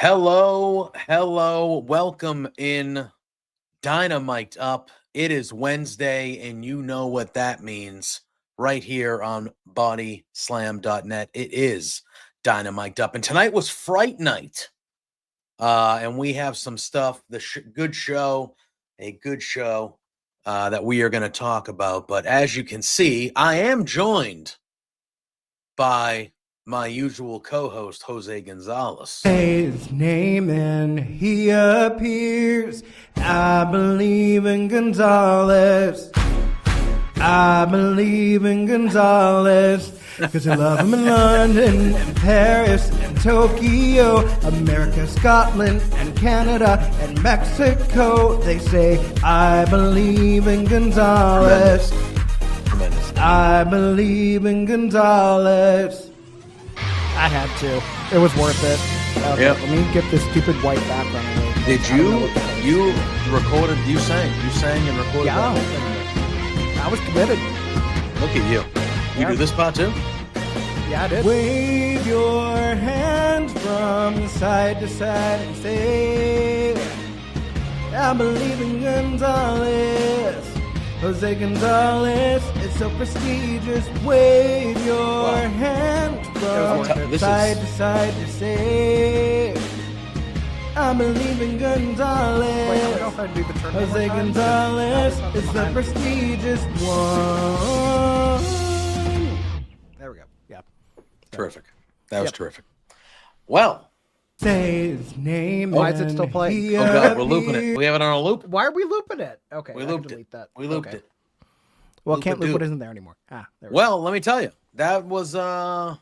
Hello, welcome in Dynamic'd up. It is Wednesday, and you know what that means right here on bodyslam.net. It is Dynamic'd up, and tonight was Fright Night, and we have some stuff, good show that we are going to talk about. But as you can see, I am joined by my usual co-host, Jose Gonzalez. His name and he appears. I believe in Gonzalez. I believe in Gonzalez. Cause I love him in London and Paris and Tokyo, America, Scotland and Canada and Mexico. They say, I believe in Gonzalez. Tremendous. I believe in Gonzalez. I had to. It was worth it. Okay, Yep. Let me get this stupid white background away. Did you recorded, you sang and recorded Yeah. that? I was committed. Look at you. You Yeah. do this part too? Yeah, I did. Wave your hands from side to side and say, I believe in Gonzalez. Jose Gonzalez is so prestigious. Wave your hands from side to side to say, I believe in Gonzalez. Wait, I don't know if I'd do the turn. Jose Gonzalez is the prestigious one. There we go. Yeah. Terrific. That was terrific. Well, Say his name. Why is it still playing? oh God, we're looping it. We have it on a loop. Why are we looping it? Okay, We I can looped delete it. that. We looped Okay. it. Well, Loop can't it, loop what dude. isn't there anymore. There we go. Well, let me tell you, that was not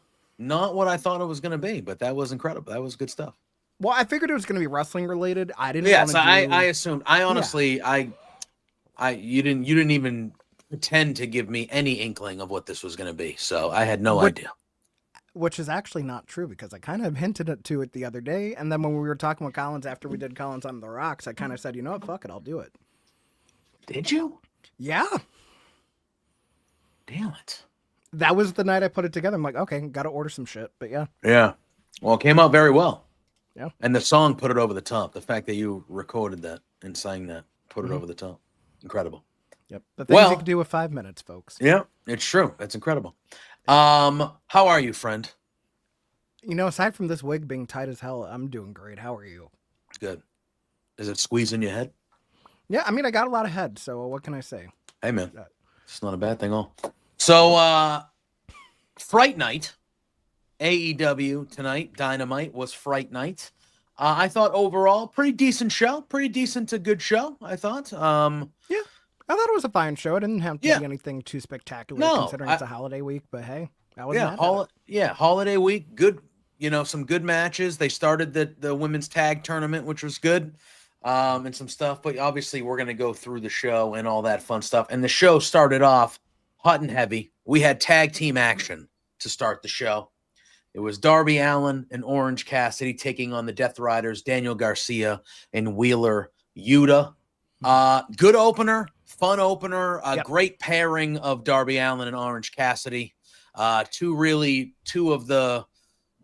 what I thought it was going to be, but that was incredible. That was good stuff. Well, I figured it was going to be wrestling related. I didn't. Yes, wanna do... I assumed. I honestly, you didn't even pretend to give me any inkling of what this was going to be, so I had no idea. Which is actually not true because I kind of hinted to it the other day, and then when we were talking with Collins after we did Collins on the Rocks, I kind of said, you know what, fuck it, I'll do it. Did you? Yeah, Damn it. that was the night I put it together. I'm like, okay, got to order some shit, but yeah. Yeah. Well, it came out very well. Yeah. And the song put it over the top. The fact that you recorded that and sang that put it over the top. Incredible. Yep. The things Well- you can do with 5 minutes, folks. Yeah, it's true. That's incredible. How are you, friend? You know, aside from this wig being tight as hell, I'm doing great. How are you? Good. Is it squeezing your head? Yeah, I mean, I got a lot of head, so what can I say? Hey, man. It's not a bad thing at all. So, Fright Night, AEW tonight, Dynamite was Fright Night. I thought overall, pretty decent show. Pretty decent to good show, I thought. I thought it was a fine show. It didn't have to Yeah. be anything too spectacular No, considering it's a holiday week, but hey, I wasn't Yeah, mad at it. holiday week, good. Some good matches. They started the women's tag tournament, which was good, and some stuff. But obviously, we're gonna go through the show and all that fun stuff. And the show started off hot and heavy. We had tag team action to start the show. It was Darby Allin and Orange Cassidy taking on the Death Riders, Daniel Garcia and Wheeler Yuta. Good opener, fun opener, Yep. great pairing of Darby Allin and Orange Cassidy. Two of the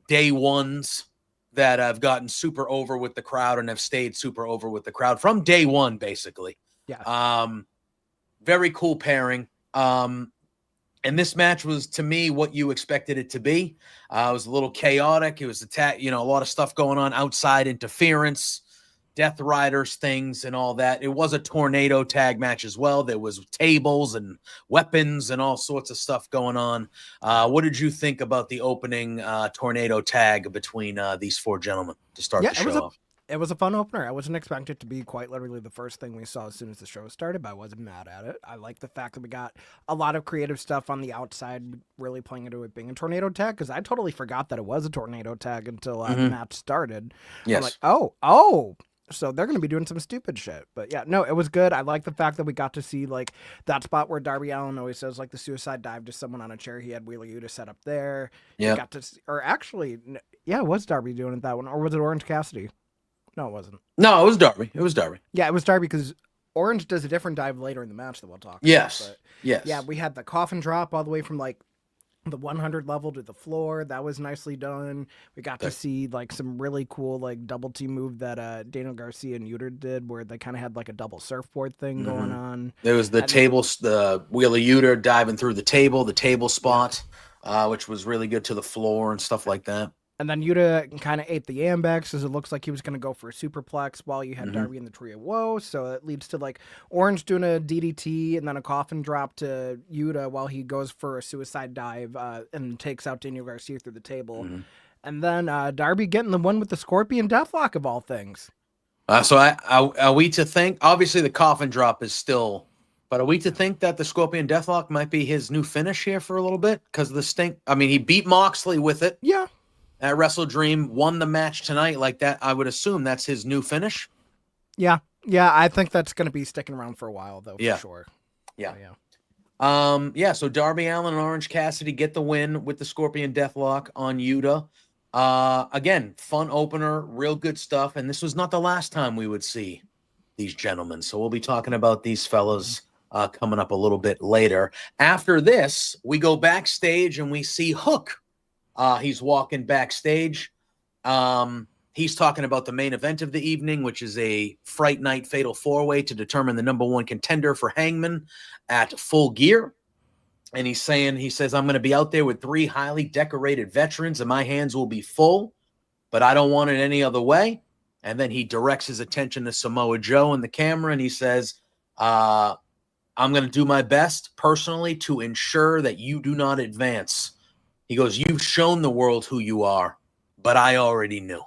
day ones that have gotten super over with the crowd and have stayed super over with the crowd from day one, basically. Yeah. Very cool pairing. And this match was, to me, what you expected it to be. It was a little chaotic. It was a lot of stuff going on, outside interference, Death Riders things and all that. It was a tornado tag match as well. There was tables and weapons and all sorts of stuff going on. What did you think about the opening tornado tag between these four gentlemen to start the show off? It was a fun opener. I wasn't expecting it to be quite literally the first thing we saw as soon as the show started, but I wasn't mad at it. I like the fact that we got a lot of creative stuff on the outside, really playing into it being a tornado tag, because I totally forgot that it was a tornado tag until the match started. Yes. I'm like, oh, so they're going to be doing some stupid shit. But yeah, no, it was good. I like the fact that we got to see like that spot where Darby Allin always says like the suicide dive to someone on a chair. He had Wheeler Yuta set up there. Yeah. Got to see, or actually, yeah, it was Darby doing it that one, or was it Orange Cassidy? No, it wasn't. No, it was Darby. It was Darby. Yeah, it was Darby because Orange does a different dive later in the match that we'll talk Yes. about. But Yes. yeah, we had the coffin drop all the way from like the 100 level to the floor. That was nicely done. We got to see like some really cool like double team move that Daniel Garcia and Yuta did, where they kind of had like a double surfboard thing going on. There was the Wheeler Yuta diving through the table spot, which was really good to the floor and stuff like that. And then Yuta kind of ate the Ambex, as it looks like he was going to go for a superplex while you had Darby in the Tree of Woe. So it leads to like Orange doing a DDT and then a coffin drop to Yuta while he goes for a suicide dive and takes out Daniel Garcia through the table. And then Darby getting the one with the Scorpion Deathlock of all things. So are we to think, obviously the coffin drop is still, but are we to think that the Scorpion Deathlock might be his new finish here for a little bit? Because the stink, I mean, he beat Moxley with it. Yeah. At Wrestle Dream, won the match tonight like that. I would assume that's his new finish. Yeah, I think that's going to be sticking around for a while, though, for sure. Yeah. So Darby Allin and Orange Cassidy get the win with the Scorpion Deathlock on Yuta. Again, fun opener, real good stuff. And this was not the last time we would see these gentlemen. So we'll be talking about these fellas coming up a little bit later. After this, we go backstage and we see Hook. He's walking backstage. He's talking about the main event of the evening, which is a Fright Night Fatal 4-Way to determine the number one contender for Hangman at Full Gear. And he says, I'm going to be out there with 3 highly decorated veterans and my hands will be full, but I don't want it any other way. And then he directs his attention to Samoa Joe in the camera and he says, I'm going to do my best personally to ensure that you do not advance. He goes, you've shown the world who you are, but I already knew.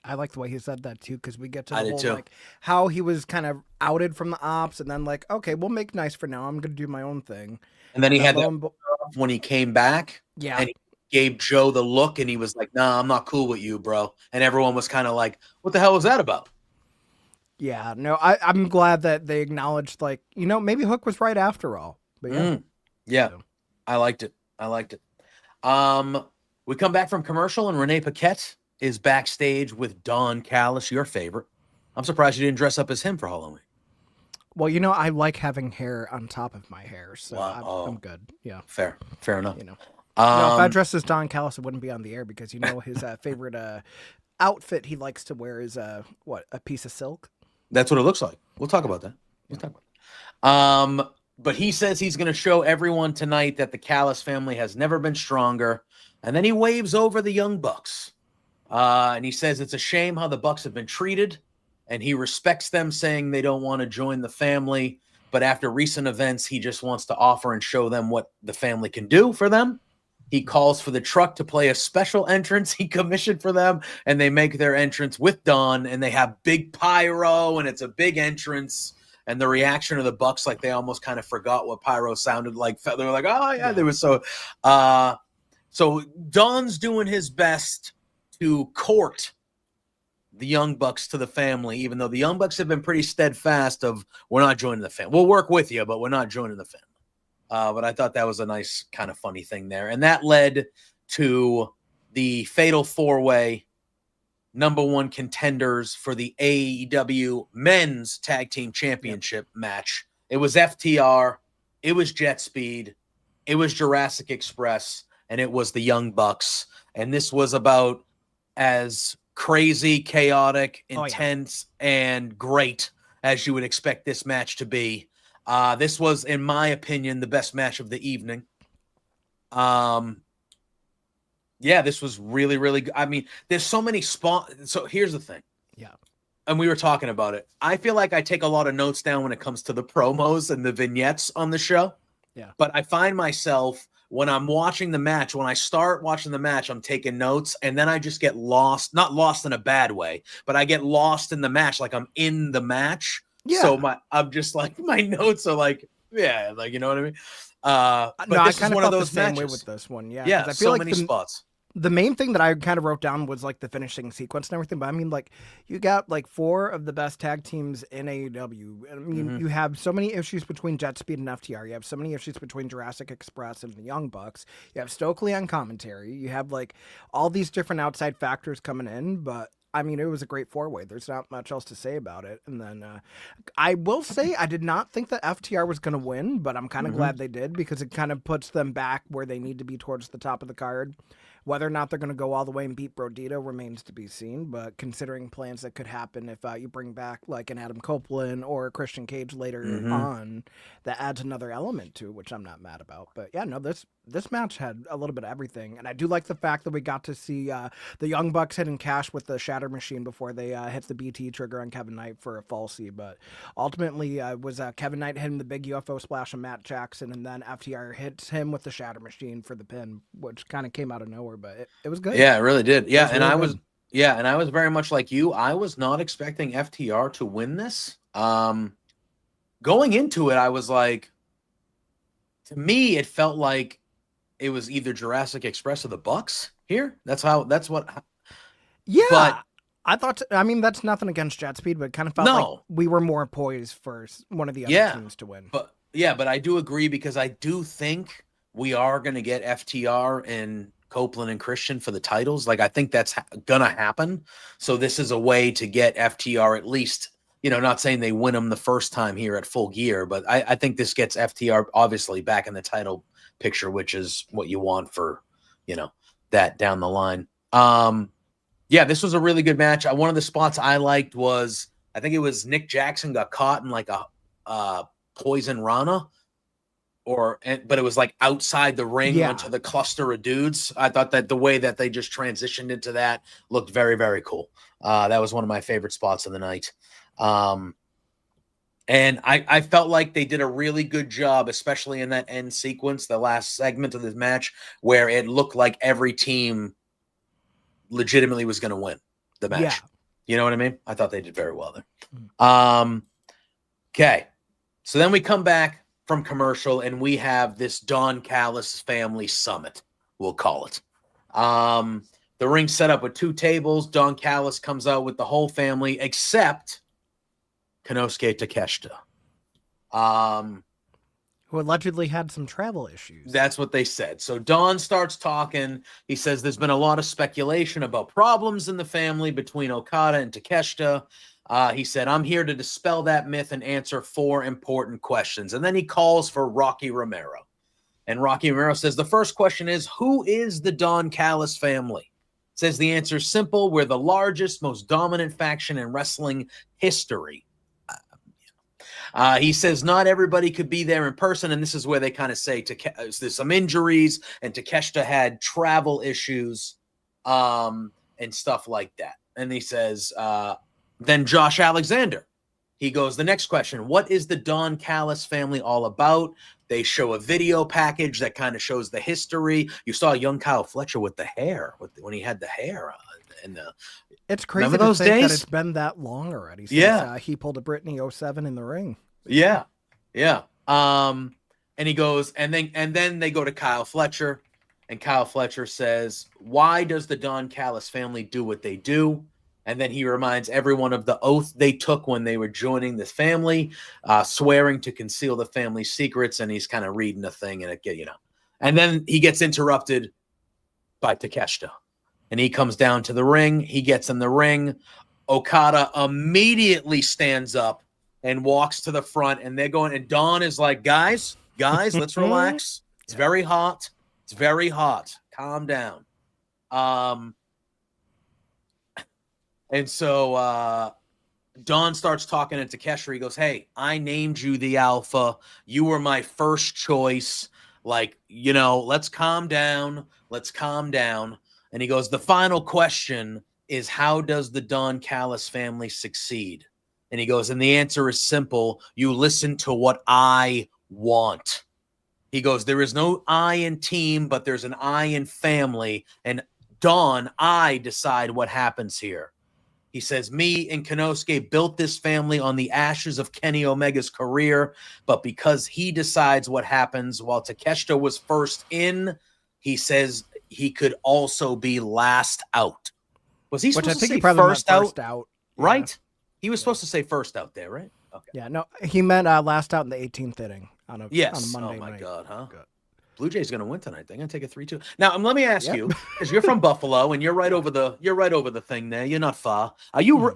I like the way he said that too, because we get to the whole like how he was kind of outed from the ops, and then like, okay, we'll make nice for now. I'm going to do my own thing. And then he had that when he came back. Yeah. And he gave Joe the look, and he was like, "Nah, I'm not cool with you, bro." And everyone was kind of like, "What the hell was that about?" Yeah. No, I'm glad that they acknowledged, like, maybe Hook was right after all. But yeah, so. I liked it. We come back from commercial, and Renee Paquette is backstage with Don Callis, your favorite. I'm surprised you didn't dress up as him for Halloween. Well, I like having hair on top of my hair, so I'm good. Yeah, fair enough. If I dressed as Don Callis, it wouldn't be on the air because his favorite outfit he likes to wear is a piece of silk. That's what it looks like. We'll talk about that. But he says he's going to show everyone tonight that the Callis family has never been stronger. And then he waves over the Young Bucks. And he says it's a shame how the Bucks have been treated. And he respects them, saying they don't want to join the family. But after recent events, he just wants to offer and show them what the family can do for them. He calls for the truck to play a special entrance he commissioned for them. And they make their entrance with Don. And they have big pyro. And it's a big entrance. And the reaction of the Bucks, like they almost kind of forgot what pyro sounded like. They were like, oh, yeah, they were so. So Don's doing his best to court the Young Bucks to the family, even though the Young Bucks have been pretty steadfast of, we're not joining the family. We'll work with you, but we're not joining the family. But I thought that was a nice kind of funny thing there. And that led to the Fatal 4-Way number one contenders for the AEW Men's Tag Team Championship match. It was FTR, it was Jet Speed, it was Jurassic Express, and it was the Young Bucks. And this was about as crazy, chaotic, intense, and great as you would expect this match to be. This was, in my opinion, the best match of the evening. Yeah, this was really, really good. I mean, there's so many spots. So here's the thing. Yeah. And we were talking about it. I feel like I take a lot of notes down when it comes to the promos and the vignettes on the show. Yeah. But I find myself when I'm watching the match, when I start watching the match, I'm taking notes and then I just get lost, not lost in a bad way, but I get lost in the match. Like I'm in the match. Yeah. So I'm just like, my notes are like, yeah, like, you know what I mean? But no, this I kind is of feel the same way with this one. Yeah. Yeah. I feel So like many spots. The main thing that I kind of wrote down was like the finishing sequence and everything. But I mean, like you got like 4 of the best tag teams in AEW. I mean, you have so many issues between Jet Speed and FTR. You have so many issues between Jurassic Express and the Young Bucks. You have Stokely on commentary. You have like all these different outside factors coming in. But I mean, it was a great 4-way. There's not much else to say about it. And then I will say I did not think that FTR was going to win, but I'm kind of glad they did because it kind of puts them back where they need to be towards the top of the card. Whether or not they're going to go all the way and beat Brodito remains to be seen, but considering plans that could happen if you bring back like an Adam Copeland or a Christian Cage later on, that adds another element to it, which I'm not mad about. But yeah, no, this match had a little bit of everything, and I do like the fact that we got to see the Young Bucks hitting Cash with the Shatter Machine before they hit the BT trigger on Kevin Knight for a falsie, but ultimately was Kevin Knight hitting the big UFO splash on Matt Jackson, and then FTR hits him with the Shatter Machine for the pin, which kind of came out of nowhere. But it was good. Yeah, it really did. Yeah, and really I was very much like you. I was not expecting FTR to win this. Going into it, I was like, to me, it felt like it was either Jurassic Express or the Bucks here. That's what. Yeah, but I thought. I mean, that's nothing against Jet Speed, but it kind of felt like we were more poised for one of the other teams to win. But I do agree because I do think we are going to get FTR and Copeland and Christian for the titles. Like, I think that's gonna happen. So this is a way to get FTR at least, not saying they win them the first time here at Full Gear, but I think this gets FTR obviously back in the title picture, which is what you want for, that down the line. Yeah, this was a really good match. One of the spots I liked was, I think it was Nick Jackson got caught in like a poison rana. But it was like outside the ring onto the cluster of dudes. I thought that the way that they just transitioned into that looked very, very cool. That was one of my favorite spots of the night. And I felt like they did a really good job, especially in that end sequence, the last segment of this match, where it looked like every team legitimately was going to win the match. Yeah. You know what I mean? I thought they did very well there. Okay. So then we come back from commercial, and we have this Don Callis family summit, we'll call it. The ring set up with 2 tables. Don Callis comes out with the whole family except Konosuke Takeshita, who allegedly had some travel issues. That's what they said. So Don starts talking. He says there's been a lot of speculation about problems in the family between Okada and Takeshita. He said, I'm here to dispel that myth and answer 4 important questions. And then he calls for Rocky Romero. And Rocky Romero says, the first question is, who is the Don Callis family? Says the answer is simple. We're the largest, most dominant faction in wrestling history. He says not everybody could be there in person. And this is where they kind of say there's some injuries and Takeshita had travel issues and stuff like that. And he says, then Josh Alexander, he goes, the next question, what is the Don Callis family all about? They show a video package that kind of shows the history. You saw young Kyle Fletcher with the hair, when he had the hair on. And it's crazy to think that it's been that long already since he pulled a Britney 07 in the ring. Yeah. And he goes, and then they go to Kyle Fletcher, and Kyle Fletcher says, why does the Don Callis family do what they do? And then he reminds everyone of the oath they took when they were joining the family, swearing to conceal the family's secrets. And he's kind of reading a thing, and and then he gets interrupted by Takeshita, and he comes down to the ring. He gets in the ring. Okada immediately stands up and walks to the front, and they're going. And Don is like, guys, let's relax. It's very hot. It's very hot. Calm down. And so Don starts talking to Takeshita. He goes, hey, I named you the Alpha. You were my first choice. Like, let's calm down. Let's calm down. And he goes, the final question is, how does the Don Callis family succeed? And he goes, and the answer is simple. You listen to what I want. He goes, there is no I in team, but there's an I in family. And Don, I decide what happens here. He says, me and Konosuke built this family on the ashes of Kenny Omega's career, but because he decides what happens, while Takeshita was first in, he says he could also be last out. Was he supposed to say first out? Right? Yeah. He was supposed to say first out there, right? Okay. Yeah, no, he meant last out in the 18th inning on a Monday night. Oh, my God, huh? Blue Jays going to win tonight. They're going to take a 3-2. Now, let me ask you, because you're from Buffalo and you're right over the thing there. You're not far. Are you?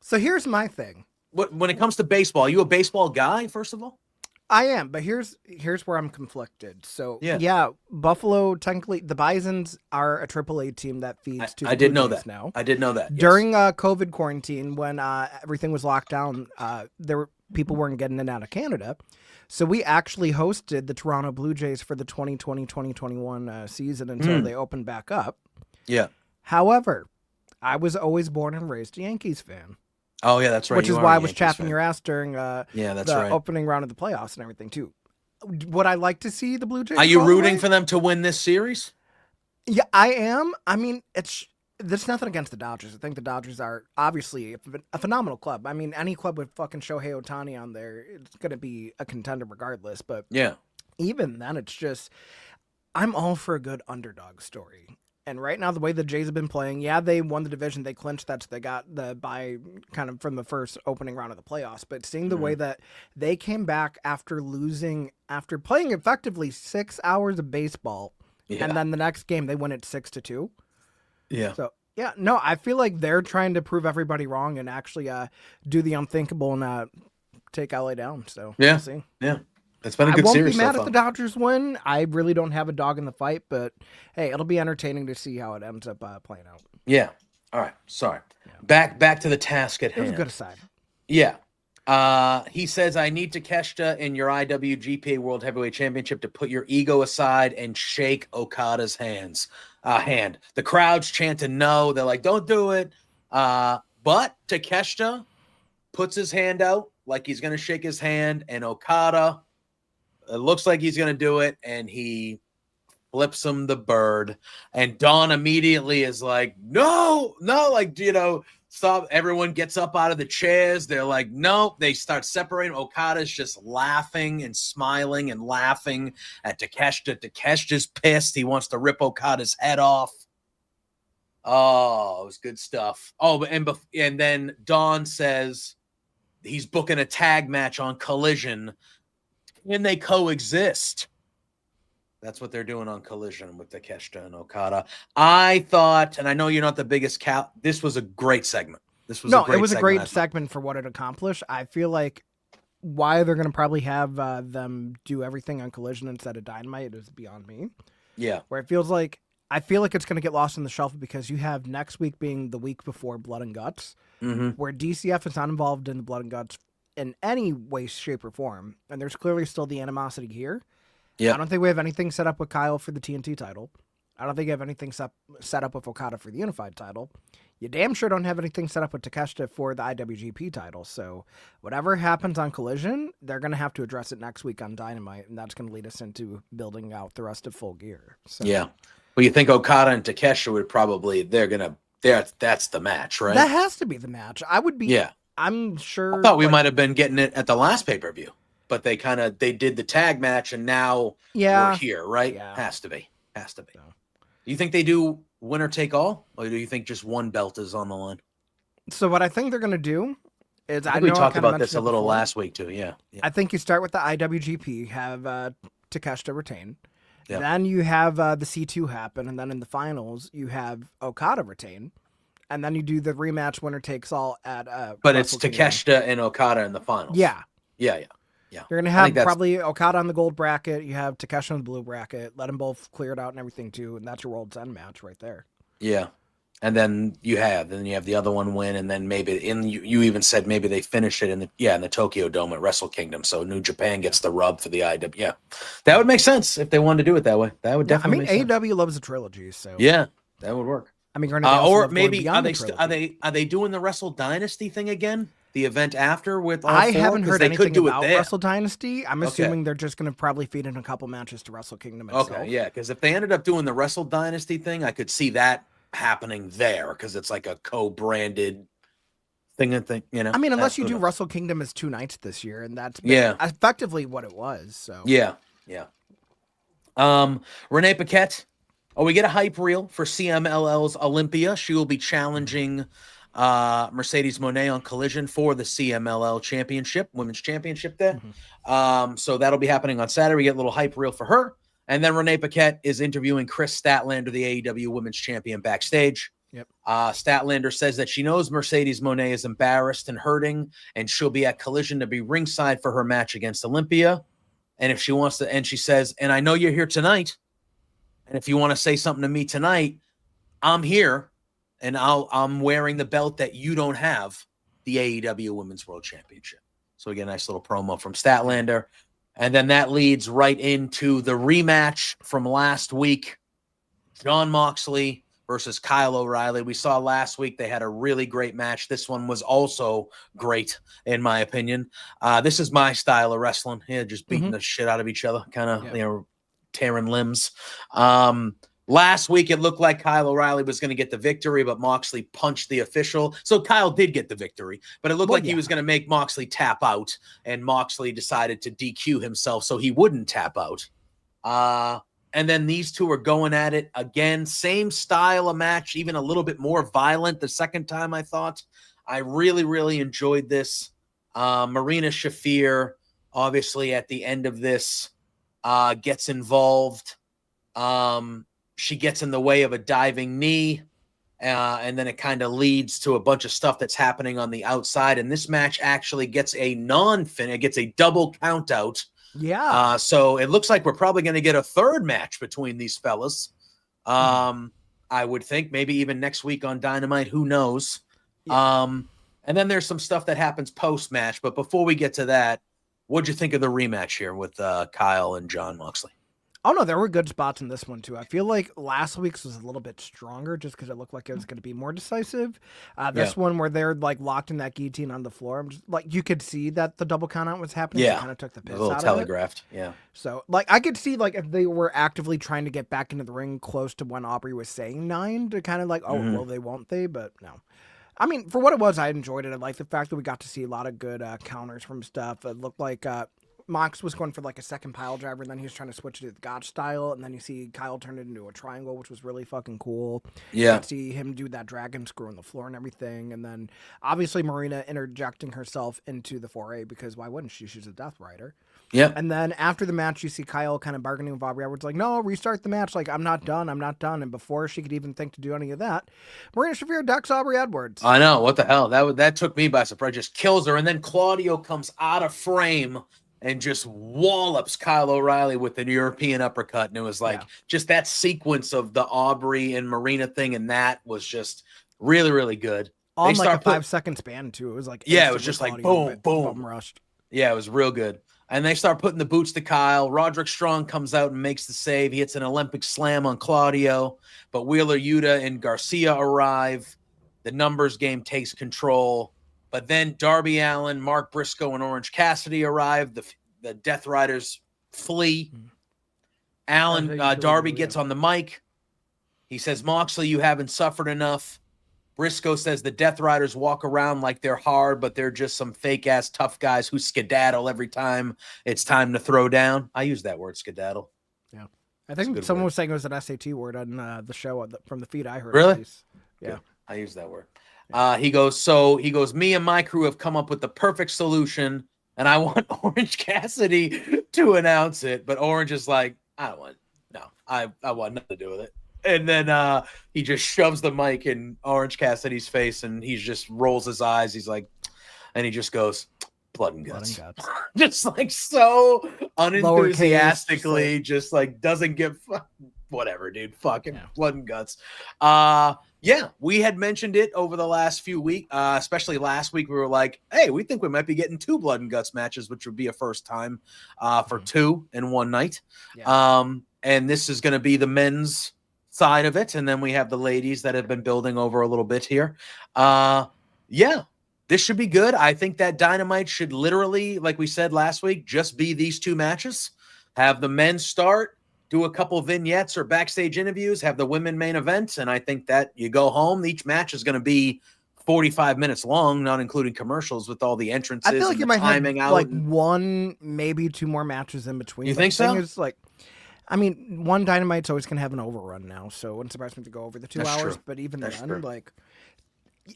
So here's my thing. When it comes to baseball, are you a baseball guy? First of all, I am, but here's where I'm conflicted. So yeah, Buffalo, technically the Bisons are a AAA team that feeds to. I did know that. Now I did know that during COVID quarantine when everything was locked down. People weren't getting in and out of Canada, so we actually hosted the Toronto Blue Jays for the 2020-2021 season until they opened back up. Yeah. However, I was always born and raised a Yankees fan. Oh yeah, that's right. Which is why I was chaffing your ass during that's the right. opening round of the playoffs and everything too. Would I like to see the Blue Jays? Are you rooting for them to win this series? Yeah, I am. I mean, there's nothing against the Dodgers. I think the Dodgers are obviously a phenomenal club. I mean, any club with fucking Shohei Ohtani on there, it's going to be a contender regardless. But yeah, even then, it's just I'm all for a good underdog story. And right now, the way the Jays have been playing, they won the division. They clinched that, so they got the bye kind of from the first opening round of the playoffs. But seeing the way that they came back after playing effectively 6 hours of baseball, and then the next game they win it 6-2. Yeah. So I feel like they're trying to prove everybody wrong and actually do the unthinkable and take LA down. So we'll see. Yeah. It's been a good series. I won't be mad if the Dodgers win. I really don't have a dog in the fight, but hey, it'll be entertaining to see how it ends up playing out. Yeah. All right. Sorry. Yeah. Back to the task at hand. It was a good aside. Yeah. He says, I need Takeshita in your IWGP World Heavyweight Championship to put your ego aside and shake Okada's hand. The crowd's chanting no. They're like, don't do it. But Takeshita puts his hand out like he's going to shake his hand, and Okada, it looks like he's going to do it, and he flips him the bird. And Dawn immediately is like, no, like, stop. Everyone gets up out of the chairs. They're like, no. They start separating. Okada's just laughing and smiling and laughing at Takeshita. Takeshita's pissed. He wants to rip Okada's head off. Oh, it was good stuff. Oh, and then Dawn says he's booking a tag match on Collision. Can they coexist? That's what they're doing on Collision with Takeshita and Okada. I thought, and I know you're not the biggest this was a great segment. It was a great segment for what it accomplished. I feel like why they're going to probably have them do everything on Collision instead of Dynamite is beyond me. Yeah. Where I feel like it's going to get lost in the shuffle because you have next week being the week before Blood and Guts, where DCF is not involved in the Blood and Guts in any way, shape, or form. And there's clearly still the animosity here. Yeah. I don't think we have anything set up with Kyle for the TNT title. I don't think you have anything set up with Okada for the Unified title. You damn sure don't have anything set up with Takeshita for the IWGP title. So whatever happens on Collision, they're going to have to address it next week on Dynamite, and that's going to lead us into building out the rest of Full Gear. So, yeah. Well, you think Okada and Takeshita would probably, that's the match, right? That has to be the match. I would be. Yeah. I'm sure. I thought we might have been getting it at the last pay-per-view, but they did the tag match, and now we're here, right? Yeah. Has to be. So. Do you think they do winner take all, or do you think just one belt is on the line? So what I think they're going to do is, we talked about this a little last week too. Yeah. I think you start with the IWGP, have Takeshita retain. Yeah. Then you have the C2 happen, and then in the finals you have Okada retain. And then you do the rematch winner takes all at but it's Takeshita and Okada in the finals. Yeah. You're gonna have probably Okada on the gold bracket, you have Takeshita on the blue bracket, let them both clear it out and everything too, and that's your World's End match right there. Yeah. And then you have the other one win, and then maybe you even said maybe they finish it in the Tokyo Dome at Wrestle Kingdom, so New Japan gets the rub for the IW. Yeah, that would make sense if they wanted to do it that way. That would definitely. I mean, AEW loves a trilogy, so yeah, that would work. I mean, or maybe are they doing the Wrestle Dynasty thing again? The event after with all I four? haven't heard anything about there. Wrestle Dynasty. I'm assuming they're just going to probably feed in a couple matches to Wrestle Kingdom itself. Okay, yeah, because if they ended up doing the Wrestle Dynasty thing, I could see that happening there because it's like a co-branded thing. I mean, unless you do Wrestle Kingdom as 2 nights this year, and that's effectively what it was. So yeah. Renee Paquette. Oh, we get a hype reel for CMLL's Olympia. She will be challenging Mercedes Moné on Collision for the CMLL championship, women's championship there. So that'll be happening on Saturday. We get a little hype reel for her. And then Renee Paquette is interviewing Chris Statlander, the AEW women's champion, backstage. Yep. Statlander says that she knows Mercedes Moné is embarrassed and hurting, and she'll be at Collision to be ringside for her match against Olympia. And if she wants to, and she says, and I know you're here tonight, and if you want to say something to me tonight, I'm here, and I'm wearing the belt that you don't have, the AEW Women's World Championship. So we get a nice little promo from Statlander. And then that leads right into the rematch from last week. Jon Moxley versus Kyle O'Reilly. We saw last week they had a really great match. This one was also great, in my opinion. This is my style of wrestling. Yeah, just beating the shit out of each other, kind of, tearing limbs. Last week, it looked like Kyle O'Reilly was going to get the victory, but Moxley punched the official. So Kyle did get the victory, but it looked like he was going to make Moxley tap out, and Moxley decided to DQ himself so he wouldn't tap out. And then these two are going at it again. Same style of match, even a little bit more violent the second time, I thought. I really, really enjoyed this. Marina Shafir, obviously, at the end of this, gets involved. She gets in the way of a diving knee, and then it kind of leads to a bunch of stuff that's happening on the outside. And this match actually gets a non-finish. It gets a double count out. Yeah. So it looks like we're probably going to get a third match between these fellas. I would think maybe even next week on Dynamite. Who knows? Yeah. And then there's some stuff that happens post-match. But before we get to that, what'd you think of the rematch here with Kyle and Jon Moxley? Oh, no, there were good spots in this one, too. I feel like last week's was a little bit stronger just because it looked like it was going to be more decisive. This one where they're, like, locked in that guillotine on the floor, I'm just, like, you could see that the double count out was happening. Yeah. So kind of took the piss a little out telegraphed. of it. Yeah. So, like, I could see, like, if they were actively trying to get back into the ring close to when Aubrey was saying 9 to kind of like, oh, will they, won't they? But no. I mean, for what it was, I enjoyed it. I liked the fact that we got to see a lot of good counters from stuff. It looked like Mox was going for like a second pile driver, and then he was trying to switch to the God style, and then you see Kyle turn it into a triangle, which was really fucking cool. Yeah. You could see him do that dragon screw on the floor and everything, and then obviously Marina interjecting herself into the foray, because why wouldn't she? She's a Death Rider. Yeah. And then after the match, you see Kyle kind of bargaining with Aubrey Edwards, like, no, restart the match. Like, I'm not done. And before she could even think to do any of that, Marina Shafir decks Aubrey Edwards. I know. What the hell? That took me by surprise. Just kills her. And then Claudio comes out of frame and just wallops Kyle O'Reilly with an European uppercut. And it was like just that sequence of the Aubrey and Marina thing. And that was just really, really good. On like a 5-second span, too. It was like, it was just like boom, boom. Rushed. Yeah, it was real good. And they start putting the boots to Kyle. Roderick Strong comes out and makes the save. He hits an Olympic slam on Claudio. But Wheeler Yuta and Garcia arrive. The numbers game takes control. But then Darby Allin, Mark Briscoe, and Orange Cassidy arrive. The Death Riders flee. Darby gets on the mic. He says, Moxley, you haven't suffered enough. Briscoe says the Death Riders walk around like they're hard, but they're just some fake-ass tough guys who skedaddle every time it's time to throw down. I use that word, skedaddle. Yeah. I think someone was saying it was an SAT word on the show from the feed I heard. Really? Yeah. Good. I use that word. He goes, me and my crew have come up with the perfect solution, and I want Orange Cassidy to announce it. But Orange is like, I want nothing to do with it. And then he just shoves the mic in Orange Cassidy's face, and he just rolls his eyes. He's like, and he just goes, blood and guts. Just like so unenthusiastically, just like doesn't give whatever, dude. Fucking blood and guts. We had mentioned it over the last few weeks, especially last week. We were like, hey, we think we might be getting 2 blood and guts matches, which would be a first time for 2 in one night. Yeah. And this is going to be the men's side of it, and then we have the ladies that have been building over a little bit here. This should be good. I think that Dynamite should literally, like we said last week, just be these 2 matches. Have the men start, do a couple vignettes or backstage interviews, have the women main event, and I think that you go home. Each match is going to be 45 minutes long, not including commercials, with all the entrances. I feel like you might have like 1, maybe 2 more matches in between. You think so? Is, like, I mean, one Dynamite's always going to have an overrun now, so it wouldn't surprise me to go over the 2 hours. True. But even then, like,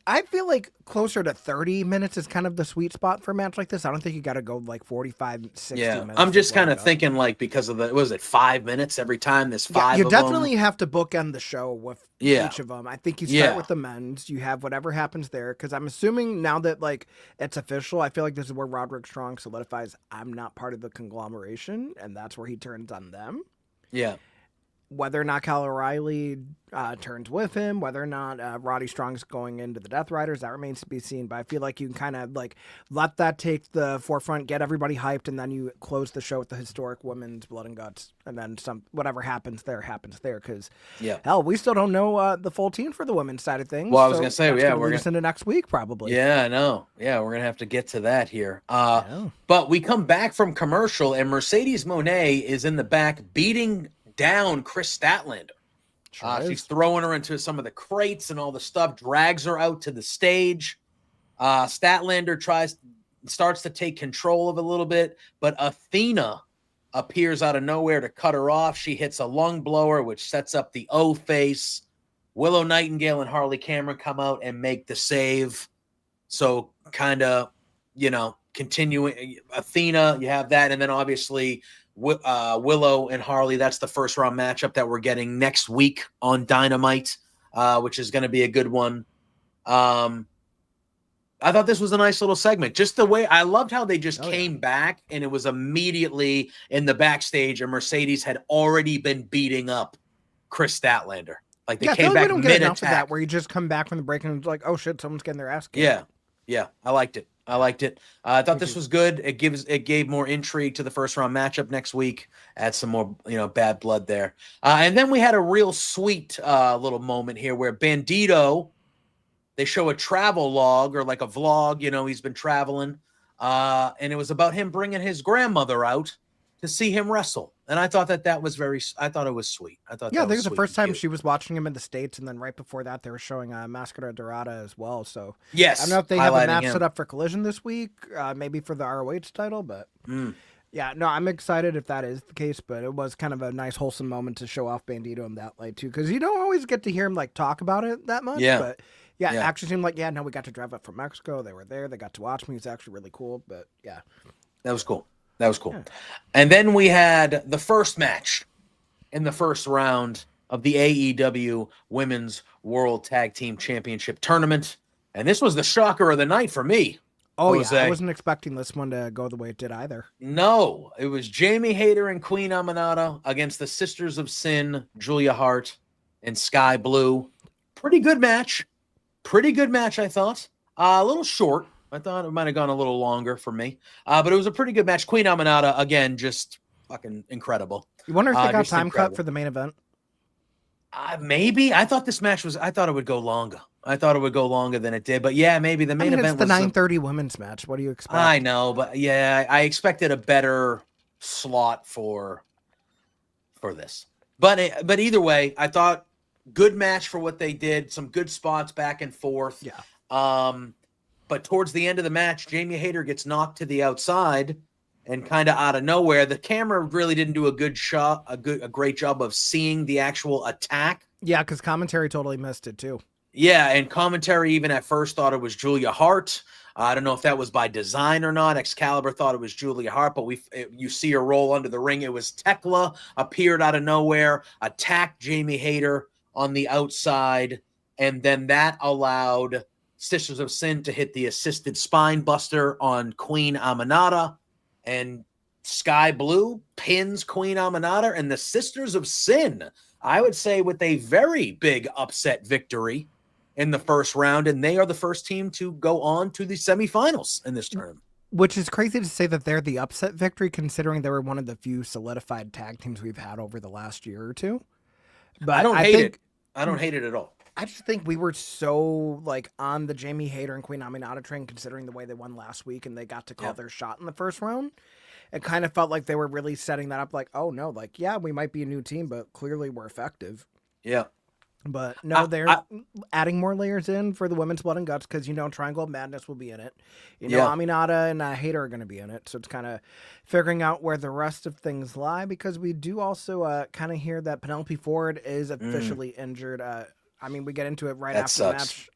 I feel like closer to 30 minutes is kind of the sweet spot for a match like this. I don't think you got to go like 45, 60 minutes. I'm just kind of blow it up. thinking like because of was it 5 minutes every time? There's Yeah, five you of definitely them. have to bookend the show with Yeah. each of them. I think you start Yeah. with the men's. You have whatever happens there, because I'm assuming now that like it's official, I feel like this is where Roderick Strong solidifies I'm not part of the conglomeration, and that's where he turns on them. Yeah. Whether or not Kyle O'Reilly turns with him, whether or not Roddy Strong's going into the Death Riders, that remains to be seen. But I feel like you can kind of like let that take the forefront, get everybody hyped, and then you close the show with the historic women's blood and guts, and then whatever happens there. Because hell, we still don't know the full team for the women's side of things. Well, I was gonna say, that's yeah, gonna we're lead us into next week probably. Yeah, I know. Yeah, we're gonna have to get to that here. But we come back from commercial, and Mercedes Moné is in the back beating down Chris Statlander. She's throwing her into some of the crates and all the stuff, drags her out to the stage. Statlander starts to take control of it a little bit, but Athena appears out of nowhere to cut her off. She hits a lung blower, which sets up the O face. Willow Nightingale and Harley Cameron come out and make the save. So kind of, continuing Athena, you have that. And then obviously Willow and Harley, that's the first round matchup that we're getting next week on Dynamite, which is going to be a good one. I thought this was a nice little segment. Just the way I loved how they just came back, and it was immediately in the backstage, and Mercedes had already been beating up Chris Statlander. Like they came back we don't get enough mid-attack. of that where you just come back from the break and it's like, oh shit, someone's getting their ass kicked. Yeah, I liked it. I thought this was good. It gave more intrigue to the first round matchup next week. Add some more, bad blood there. And then we had a real sweet little moment here where Bandito, they show a travel log or like a vlog. He's been traveling, and it was about him bringing his grandmother out to see him wrestle. And I thought that was I thought it was sweet. I think it was the first time she was watching him in the States, and then right before that they were showing Mascara Dorada as well. So yes, I don't know if they have a match set up for Collision this week, maybe for the ROH title, but yeah, no, I'm excited if that is the case. But it was kind of a nice wholesome moment to show off Bandito in that light too, because you don't always get to hear him like talk about it that much. Yeah. But yeah, it actually seemed like we got to drive up from Mexico. They were there. They got to watch me. It's actually really cool. But yeah, that was cool. Yeah. And then we had the first match in the first round of the AEW Women's World Tag Team Championship Tournament. And this was the shocker of the night for me. Oh, Jose. Yeah. I wasn't expecting this one to go the way it did either. No, it was Jamie Hayter and Queen Aminata against the Sisters of Sin, Julia Hart and Sky Blue. Pretty good match, I thought. A little short. I thought it might have gone a little longer for me. But it was a pretty good match. Queen Aminata, again, just fucking incredible. You wonder if they got time cut for the main event? Maybe. I thought it would go longer. I thought it would go longer than it did. But yeah, maybe the main event was the 9:30 women's match. What do you expect? I know, but yeah, I expected a better slot for this. But either way, I thought good match for what they did. Some good spots back and forth. Yeah. But towards the end of the match, Jamie Hayter gets knocked to the outside, and kind of out of nowhere, the camera really didn't do a great job of seeing the actual attack. Yeah, because commentary totally missed it too. Yeah, and commentary even at first thought it was Julia Hart. I don't know if that was by design or not. Excalibur thought it was Julia Hart, but you see her roll under the ring. It was Tekla, appeared out of nowhere, attacked Jamie Hayter on the outside, and then that allowed Sisters of Sin to hit the assisted spine buster on Queen Aminata, and Sky Blue pins Queen Aminata, and the Sisters of Sin, I would say, with a very big upset victory in the first round, and they are the first team to go on to the semifinals in this tournament. Which is crazy to say that they're the upset victory, considering they were one of the few solidified tag teams we've had over the last year or two. But I don't hate it. I don't hate it at all. I just think we were so like on the Jamie Hayter and Queen Aminata train, considering the way they won last week and they got to call their shot in the first round. It kind of felt like they were really setting that up like, oh no, like, yeah, we might be a new team, but clearly we're effective. Yeah. But no, they're adding more layers in for the women's blood and guts because, Triangle of Madness will be in it. Aminata and Hayter are going to be in it. So it's kind of figuring out where the rest of things lie, because we do also kind of hear that Penelope Ford is officially injured. We get into it right after the match.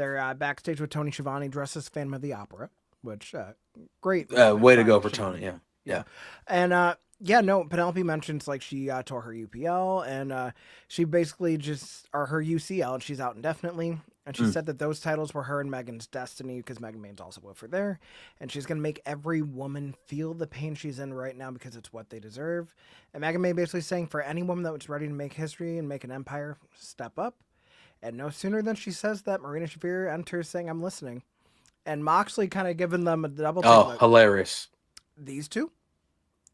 They're backstage with Tony Schiavone dressed as Phantom of the Opera, which great. Way to go for Tony. Yeah. And Penelope mentions like she tore her UPL and she basically or her UCL, and she's out indefinitely. And she said that those titles were her and Megan's destiny because Megan Main's also with her there. And she's going to make every woman feel the pain she's in right now because it's what they deserve. And Megan Main basically saying for any woman that was ready to make history and make an empire, step up. And no sooner than she says that, Marina Shafir enters saying, I'm listening. And Moxley kind of giving them a double take. Oh, hilarious. These two,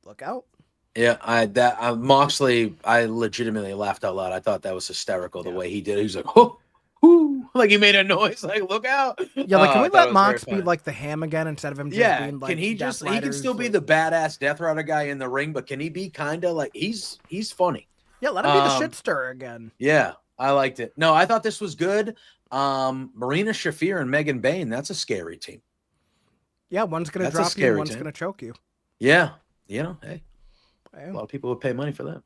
look out. Yeah, Moxley, I legitimately laughed out loud. I thought that was hysterical the way he did it. He was like, oh, like he made a noise, like look out. Yeah, like can we let Mox be like the Ham again instead of him just being like he can still be the badass Death Rider guy in the ring, but can he be kind of like he's funny? Yeah, let him be the shit stirrer again. Yeah, I liked it. No, I thought this was good. Marina Shafir and Megan Bayne, that's a scary team. Yeah, one's gonna drop you, one's gonna choke you. Yeah, hey. A lot of people would pay money for that.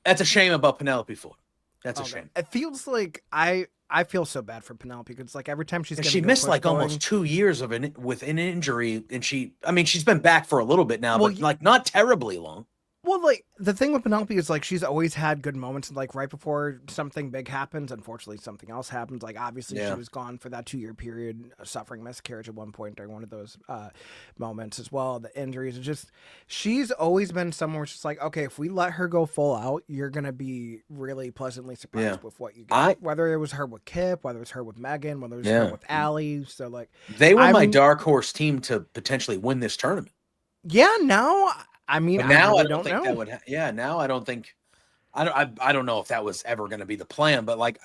That's a shame about Penelope Ford. That's a shame. It feels like I feel so bad for Penelope because like every time she missed like almost 2 years with an injury, and she's been back for a little bit now, but like not terribly long. Well, like the thing with Penelope is like she's always had good moments, and like right before something big happens, unfortunately something else happens. Like obviously she was gone for that 2-year period, suffering miscarriage at one point during one of those moments as well. The injuries, she's always been someone where she's like, okay, if we let her go full out, you're gonna be really pleasantly surprised with what you get. Whether it was her with Kip, whether it was her with Megan, whether it was her with Allie. So like they were my dark horse team to potentially win this tournament. Yeah, now. I mean, but now I don't think that would. Now I don't think. I don't know if that was ever going to be the plan. But like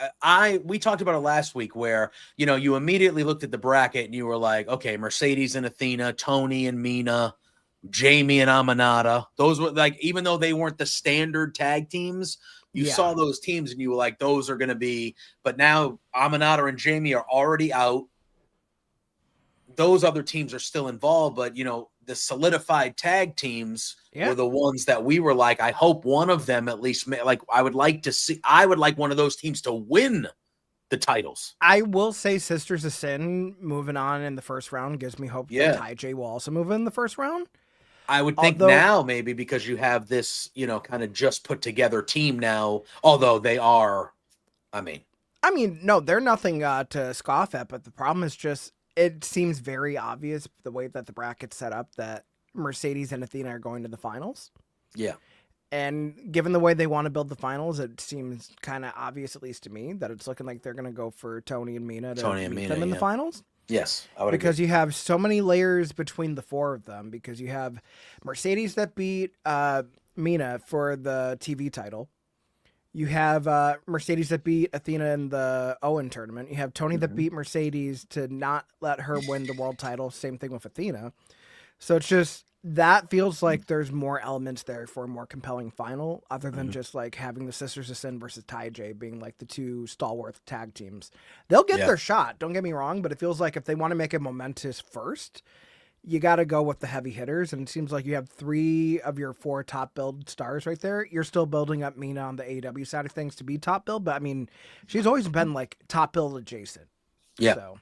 we talked about it last week, where you immediately looked at the bracket and you were like, okay, Mercedes and Athena, Tony and Mina, Jamie and Amanada. Those were like, even though they weren't the standard tag teams, you saw those teams and you were like, those are going to be. But now Amanada and Jamie are already out. Those other teams are still involved, but the solidified tag teams were the ones that we were like, I hope one of them at least I would like one of those teams to win the titles. I will say Sisters of Sin moving on in the first round gives me hope that Ty J will also move in the first round. I would think now maybe because you have this, kind of just put together team now, although they are, no, they're nothing to scoff at, but the problem is just, it seems very obvious the way that the bracket's set up that Mercedes and Athena are going to the finals. Yeah. And given the way they want to build the finals, it seems kind of obvious, at least to me, that it's looking like they're going to go for Tony and Mina to meet them in the finals. Yes, I would because agree. You have so many layers between the four of them, because you have Mercedes that beat Mina for the TV title. You have Mercedes that beat Athena in the Owen tournament. You have Tony that beat Mercedes to not let her win the world title. Same thing with Athena. So it's just, that feels like there's more elements there for a more compelling final, other than just like having the Sisters of Sin versus Ty J being like the two stalwart tag teams. They'll get their shot, don't get me wrong, but it feels like if they want to make it momentous first, you got to go with the heavy hitters, and it seems like you have 3 of your 4 top build stars right there. You're still building up Mina on the AEW side of things to be top build, but she's always been like top build adjacent. Yeah. So,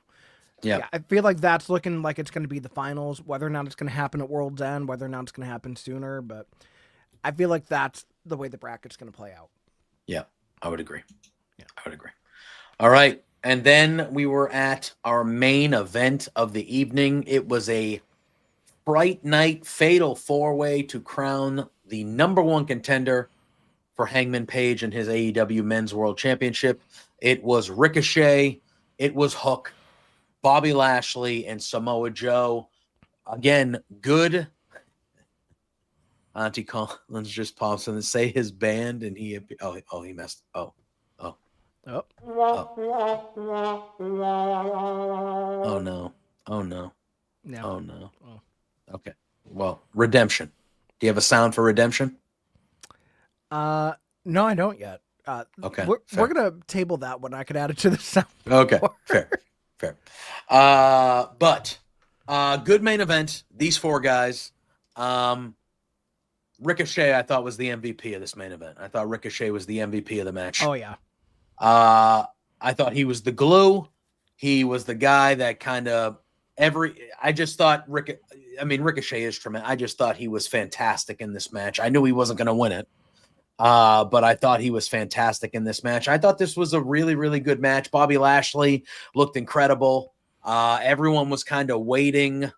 I feel like that's looking like it's going to be the finals, whether or not it's going to happen at World's End, whether or not it's going to happen sooner, but I feel like that's the way the bracket's going to play out. Yeah, I would agree. I would agree. All right. And then we were at our main event of the evening. It was a Fright Night Fatal 4-Way to crown the #1 contender for Hangman Page and his AEW Men's World Championship. It was Ricochet, it was Hook, Bobby Lashley, and Samoa Joe. Again, good. Auntie Collins just pops in and say his band, and he messed. Oh no. Okay. Well, Redemption. Do you have a sound for Redemption? No, I don't yet. Okay. We're gonna table that one. I could add it to the sound. Okay. Fair. But good main event. These 4 guys. Ricochet, I thought, was the MVP of this main event. I thought Ricochet was the MVP of the match. Oh yeah. I thought he was the glue. He was the guy that kind of I just thought Ricochet is tremendous. I just thought he was fantastic in this match. I knew he wasn't going to win it. But I thought he was fantastic in this match. I thought this was a really, really good match. Bobby Lashley looked incredible. Everyone was kind of waiting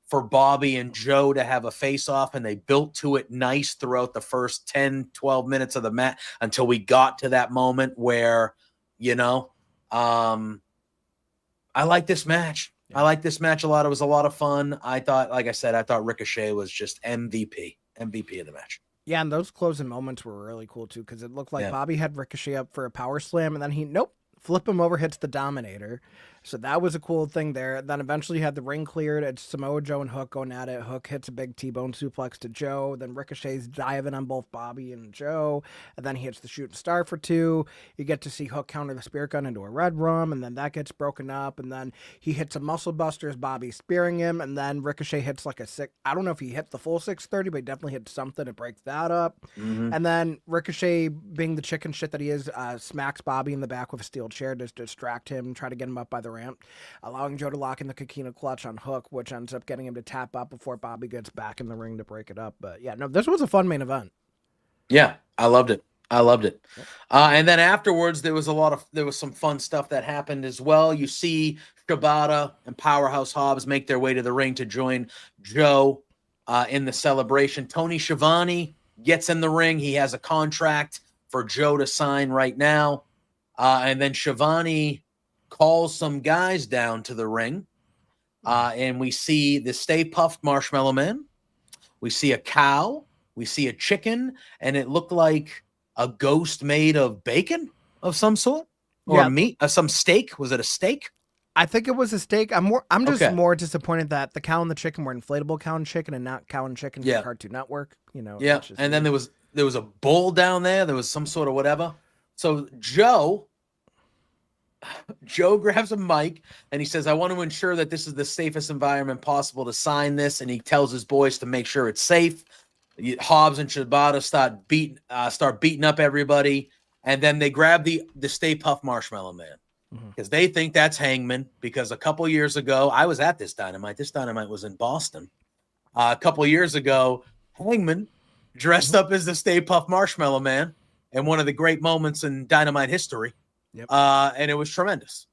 for Bobby and Joe to have a face-off, and they built to it nice throughout the first 10, 12 minutes of the match until we got to that moment where, I like this match. Yeah. I like this match a lot. It was a lot of fun. I thought Ricochet was just MVP of the match. Yeah, and those closing moments were really cool, too, because it looked like Bobby had Ricochet up for a power slam, and then flip him over, hits the Dominator. So that was a cool thing there. Then eventually you had the ring cleared. It's Samoa Joe and Hook going at it. Hook hits a big T-bone suplex to Joe. Then Ricochet's diving on both Bobby and Joe. And then he hits the shooting star for 2. You get to see Hook counter the spear gun into a red rum, and then that gets broken up. And then he hits a muscle buster as Bobby spearing him. And then Ricochet hits like a I don't know if he hit the full 630, but he definitely hit something to break that up. Mm-hmm. And then Ricochet, being the chicken shit that he is, smacks Bobby in the back with a steel chair to distract him, try to get him up by the ramp, allowing Joe to lock in the Coquina clutch on Hook, which ends up getting him to tap up before Bobby gets back in the ring to break it up. But yeah, no, this was a fun main event. Yeah, I loved it. Yep. And then afterwards, there was some fun stuff that happened as well. You see Shibata and Powerhouse Hobbs make their way to the ring to join Joe in the celebration. Tony Schiavone gets in the ring. He has a contract for Joe to sign right now. And then Schiavone calls some guys down to the ring. And we see the Stay Puft Marshmallow Man. We see a cow. We see a chicken. And it looked like a ghost made of bacon of some sort. Or meat. Some steak. Was it a steak? I think it was a steak. I'm just more disappointed that the cow and the chicken were inflatable cow and chicken and not cow and chicken from Cartoon Network. Yeah. And then there was a bull down there. There was some sort of whatever. So Joe grabs a mic and he says, I want to ensure that this is the safest environment possible to sign this. And he tells his boys to make sure it's safe. Hobbs and Shibata start beating up everybody. And then they grab the Stay Puft Marshmallow Man because they think that's Hangman, because a couple years ago, I was at this Dynamite. This Dynamite was in Boston. A couple years ago, Hangman dressed up as the Stay Puft Marshmallow Man in one of the great moments in Dynamite history. Yep. And it was tremendous.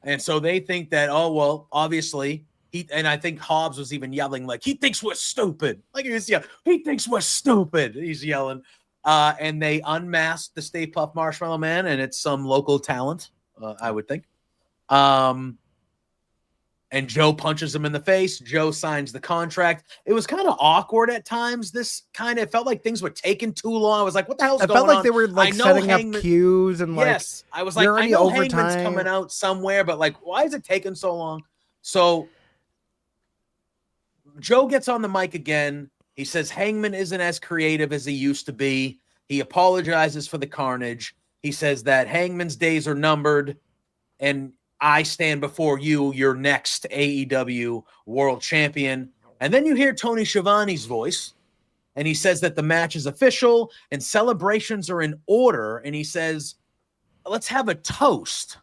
And so they think that, obviously, I think Hobbs was even yelling, like, he thinks we're stupid. Like, he thinks we're stupid. He's yelling. And they unmasked the Stay Puft Marshmallow Man, and it's some local talent, I would think. And Joe punches him in the face. Joe signs the contract. It was kind of awkward at times. This kind of felt like things were taking too long. I was like, what the hell's going on? It felt like they were like setting up cues and yes. I was like, I know Hangman's coming out somewhere, but like, why is it taking so long? So Joe gets on the mic again. He says Hangman isn't as creative as he used to be. He apologizes for the carnage. He says that Hangman's days are numbered, and I stand before you, your next AEW world champion. And then you hear Tony Schiavone's voice, and he says that the match is official and celebrations are in order. And he says, let's have a toast.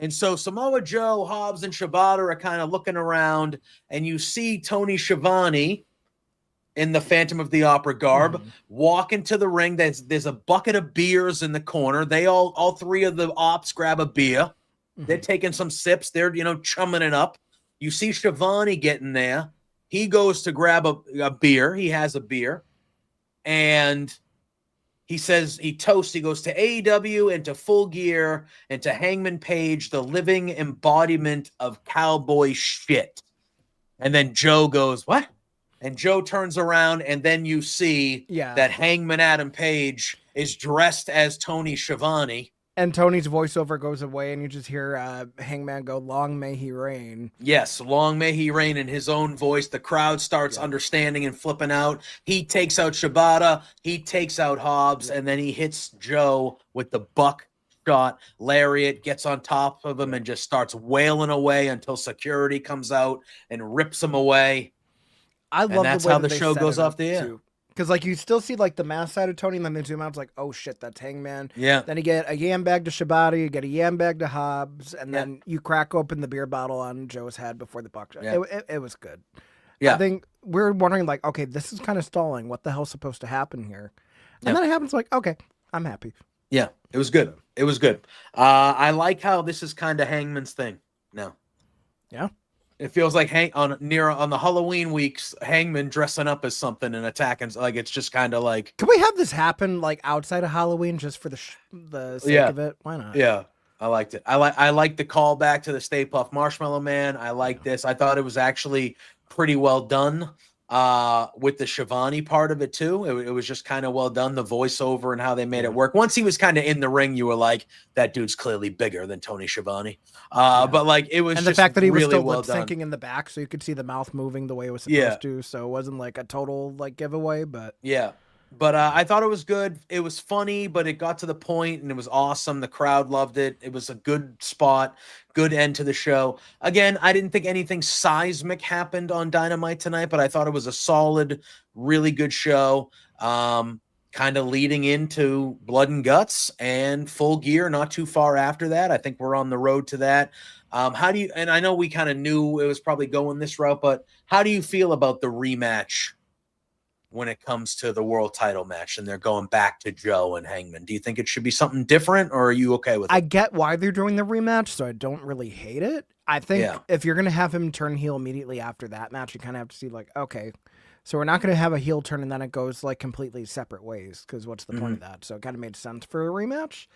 And so Samoa Joe, Hobbs, and Shibata are kind of looking around, and you see Tony Schiavone in the Phantom of the Opera garb walk into the ring. There's a bucket of beers in the corner. They all three of the ops grab a beer. They're taking some sips. They're, chumming it up. You see Schiavone getting there. He goes to grab a beer. He has a beer. And he says, he toasts. He goes to AEW and to Full Gear and to Hangman Page, the living embodiment of cowboy shit. And then Joe goes, what? And Joe turns around, and then you see that Hangman Adam Page is dressed as Tony Schiavone. And Tony's voiceover goes away, and you just hear Hangman go, long may he reign. Yes, long may he reign in his own voice. The crowd starts understanding and flipping out. He takes out Shibata. He takes out Hobbs, and then he hits Joe with the buckshot lariat, gets on top of him, and just starts wailing away until security comes out and rips him away. I love that's the way how that the show goes off the air. Because like you still see like the mask side of Tony, and then they zoom out. It's like, oh shit, that's Hangman. Yeah. Then you get a yam bag to Shibata, you get a yam bag to Hobbs, and then you crack open the beer bottle on Joe's head before the buck. Yeah. It was good. Yeah. I think we're wondering like, okay, this is kind of stalling. What the hell's supposed to happen here? And then it happens. Like, okay, I'm happy. Yeah, it was good. It was good. I like how this is kind of Hangman's thing now. Yeah. It feels like on the Halloween weeks, Hangman dressing up as something and attacking. Like it's just kind of like. Can we have this happen like outside of Halloween just for the sake of it? Why not? Yeah, I liked it. I like the callback to the Stay Puft Marshmallow Man. I like this. I thought it was actually pretty well done. With the Shivani part of it too, it was just kind of well done. The voiceover and how they made it work. Once he was kind of in the ring, you were like, that dude's clearly bigger than Tony Schiavone. But like it was, and just the fact that he was really still well lip done. syncing in the back, so you could see the mouth moving the way it was supposed to. So it wasn't like a total like giveaway, but yeah. But I thought it was good. It was funny, but it got to the point and it was awesome. The crowd loved it. It was a good spot, good end to the show. Again, I didn't think anything seismic happened on Dynamite tonight, but I thought it was a solid, really good show. Kind of leading into Blood and Guts and Full Gear not too far after that. I think we're on the road to that. How do you, and I know we kind of knew it was probably going this route, but how do you feel about the rematch when it comes to the world title match and they're going back to Joe and Hangman? Do you think it should be something different, or are you okay with it? I get why they're doing the rematch, so I don't really hate it. I think if you're going to have him turn heel immediately after that match, you kind of have to see like, okay, so we're not going to have a heel turn and then it goes like completely separate ways, because what's the point of that? So it kind of made sense for a rematch.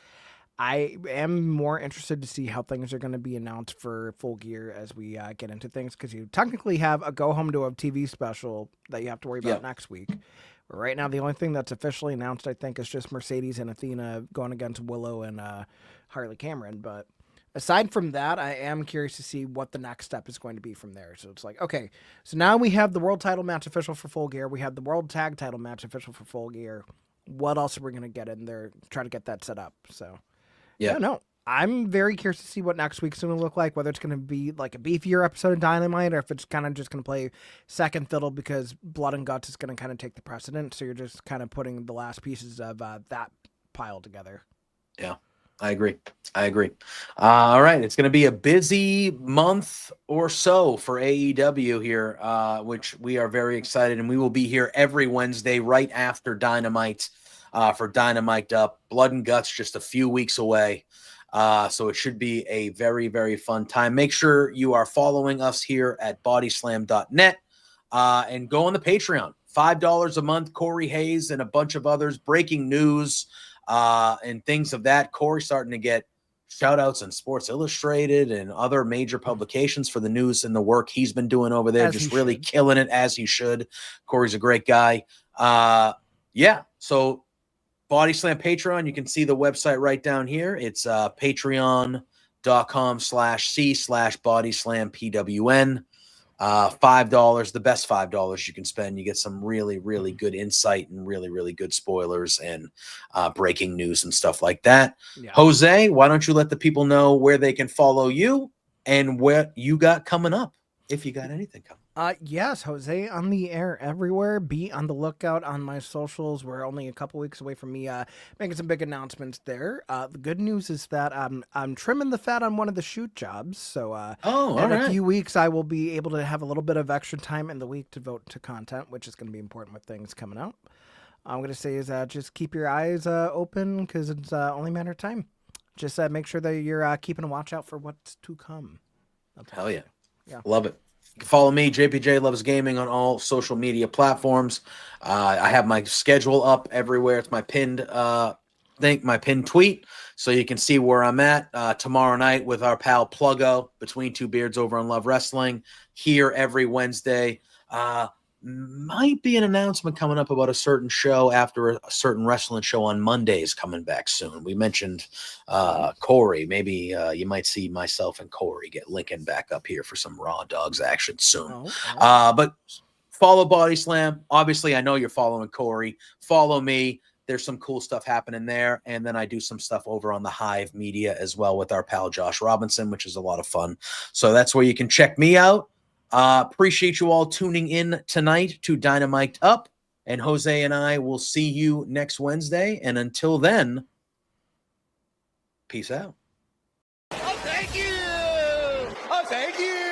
I am more interested to see how things are going to be announced for Full Gear as we get into things, because you technically have a go home to a TV special that you have to worry about next week. But right now, the only thing that's officially announced, I think, is just Mercedes and Athena going against Willow and Harley Cameron. But aside from that, I am curious to see what the next step is going to be from there. So it's like, okay, so now we have the world title match official for Full Gear. We have the world tag title match official for Full Gear. What else are we going to get in there? Try to get that set up. So. Yeah, no, I'm very curious to see what next week's going to look like, whether it's going to be like a beefier episode of Dynamite or if it's kind of just going to play second fiddle because Blood and Guts is going to kind of take the precedent. So you're just kind of putting the last pieces of that pile together. Yeah, I agree. All right. It's going to be a busy month or so for AEW here, which we are very excited. And we will be here every Wednesday right after Dynamite. For DynaMic'd Up. Blood and Guts just a few weeks away. So it should be a very, very fun time. Make sure you are following us here at bodyslam.net and go on the Patreon. $5 a month. Corey Hayes and a bunch of others. Breaking news and things of that. Corey's starting to get shout outs in Sports Illustrated and other major publications for the news and the work he's been doing over there. Just really killing it, as he should. Corey's a great guy. So Body Slam Patreon, you can see the website right down here. It's patreon.com/c/bodyslampwn. $5, the best $5 you can spend. You get some really, really good insight and really, really good spoilers and breaking news and stuff like that. Yeah. Jose, why don't you let the people know where they can follow you and what you got coming up, if you got anything coming? Yes, Jose on the air everywhere. Be on the lookout on my socials. We're only a couple weeks away from me making some big announcements there. The good news is that I'm trimming the fat on one of the shoot jobs. So in a few weeks, I will be able to have a little bit of extra time in the week to devote to content, which is going to be important with things coming out. All I'm going to say is just keep your eyes open, because it's only a matter of time. Just make sure that you're keeping a watch out for what's to come. Hell yeah. Love it. You can follow me, JPJ Loves Gaming, on all social media platforms. I have my schedule up everywhere. It's my pinned my pinned tweet, so you can see where I'm at tomorrow night with our pal Pluggo, Between Two Beards, over on Love Wrestling, here every Wednesday. Might be an announcement coming up about a certain show after a certain wrestling show on Mondays coming back soon. We mentioned Corey. Maybe you might see myself and Corey get Lincoln back up here for some Raw Dogs action soon. But follow Body Slam. Obviously, I know you're following Corey. Follow me. There's some cool stuff happening there. And then I do some stuff over on the Hive Media as well with our pal Josh Robinson, which is a lot of fun. So that's where you can check me out. Appreciate you all tuning in tonight to DynaMic'd Up. And Jose and I will see you next Wednesday. And until then, peace out. Oh, thank you. Oh, thank you.